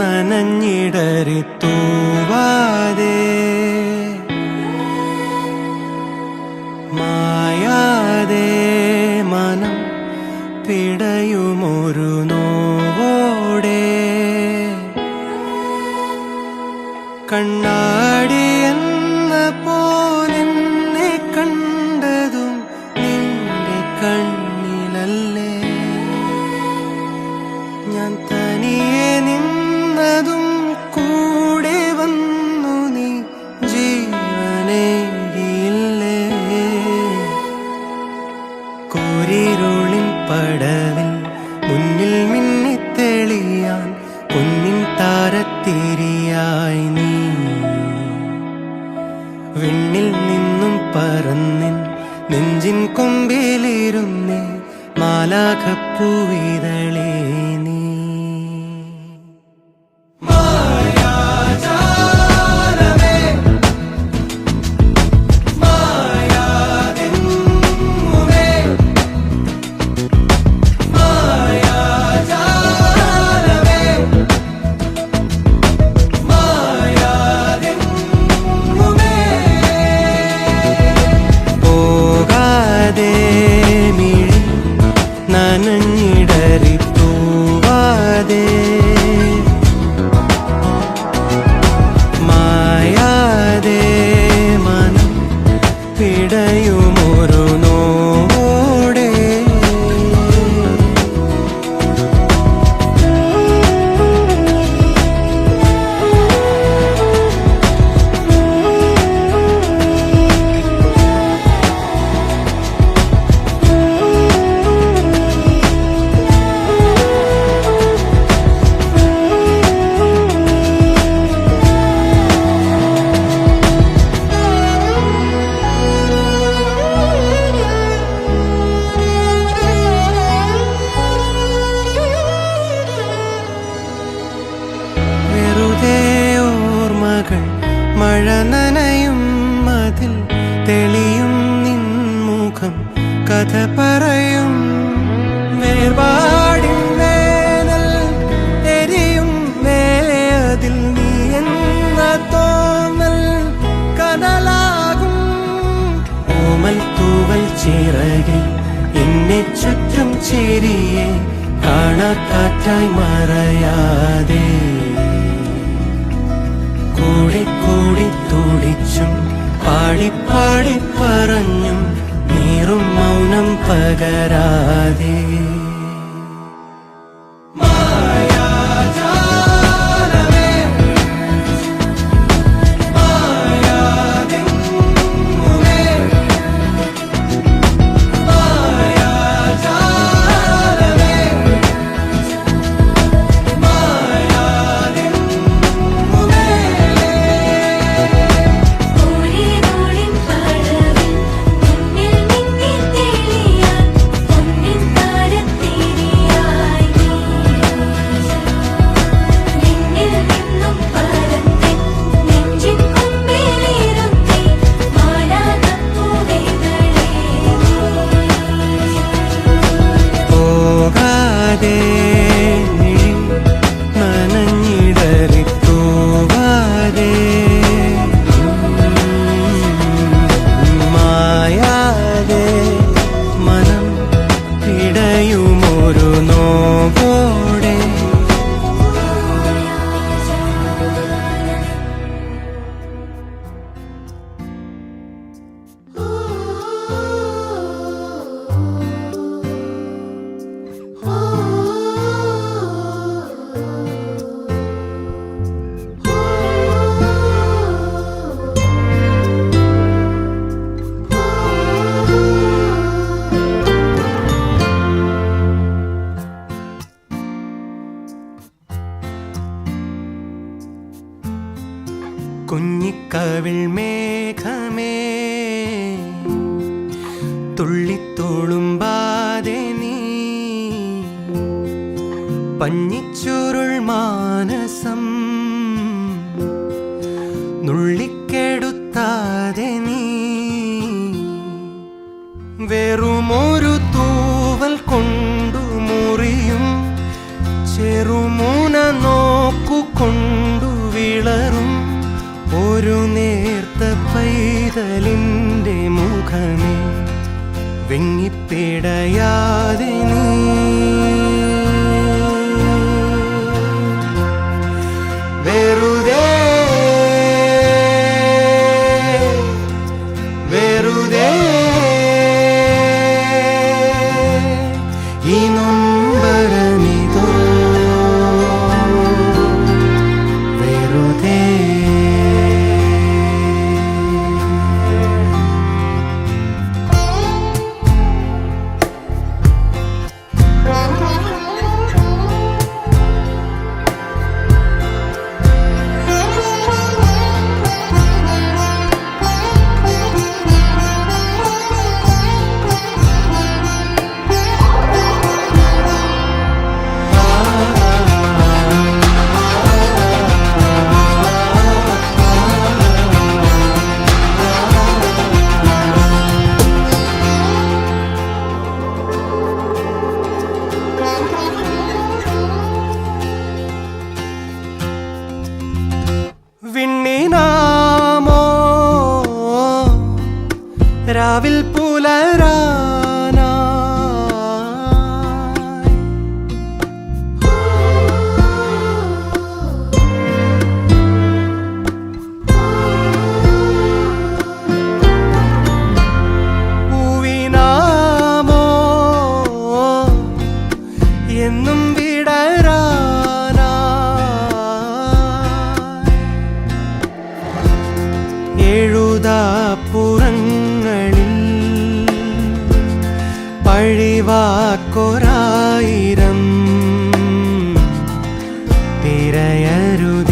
നനഞ്ഞിടറി തൂവാതെ മായാതെ മനം പിടയുമൊരു നോവോടെ കണ്ണാടി എന്ന പോലെന്നെ കണ്ടതും നിന്റെ കണ്ണിലല്ലേ ഞാൻ തനിയെ നിന്നതും കൂടെ വന്നു നീ ജീവനേകിയില്ലേ കൂരിരുളിൻ പടവിൽ മുന്നിൽ മിന്നിത്തെളിയാൻ പൊന്നിൻ താരത്തിരിയായി നീ വിണ്ണിൽ നിന്നും പറന്നിൻ നെഞ്ചിൻ കൊമ്പിലിരുന്നേ മാലാഖപ്പൂവിതളേ നീ നനഞ്ഞിടറി തൂവാതെ മായാതെ മനം പിടയുമൊരു നോവോടെ മഴ നനയും മതിൽ തെളിയും നിൻമുഖം കഥ പറയും വേർപാടിൻ വേനൽ എരിയും മേലെ അതിൽ നീ എന്ന തോന്നൽ കനലാകും ഓമൽ തൂവൽ ചിറകിൽ എന്നെ ചുറ്റും ചിരിയെ കാണാക്കാറ്റായി മറയാതെ കൂടി കൂടി തുടിച്ചും പാടി പാടി പറഞ്ഞും നീറും മൗനം പകരാതെ നനഞ്ഞിടറി തൂവാതെ മായാതെ മനം പിടയുമൊരു നോവോടെ കുഞ്ഞിക്കവിൾ മേഘമേ തുള്ളിത്തോളുമ്പാതെ നീ പഞ്ഞിച്ചുരുൾ മാനസം നുള്ളിക്കെടുത്താതെ നീ വെറുമൊരു തൂവൽ കൊണ്ടു മുറിയും ചെറുമുന നോക്കു ഒരു നേർത്ത പൈതലിൻ്റെ മുഖമേ വെങ്ങിപ്പിടയാതെ നീ വെറുതെ വെറുതെ ഈ നൊമ്പരമിതോ വെറുതെ വിണ്ണിനാമോ രാവിൽ പുലരാനായി പൂവിനാമോ എന്നും എഴുതാപ്പുറങ്ങളിൽ പഴിവാക്കൊരായിരം തിരയരുത്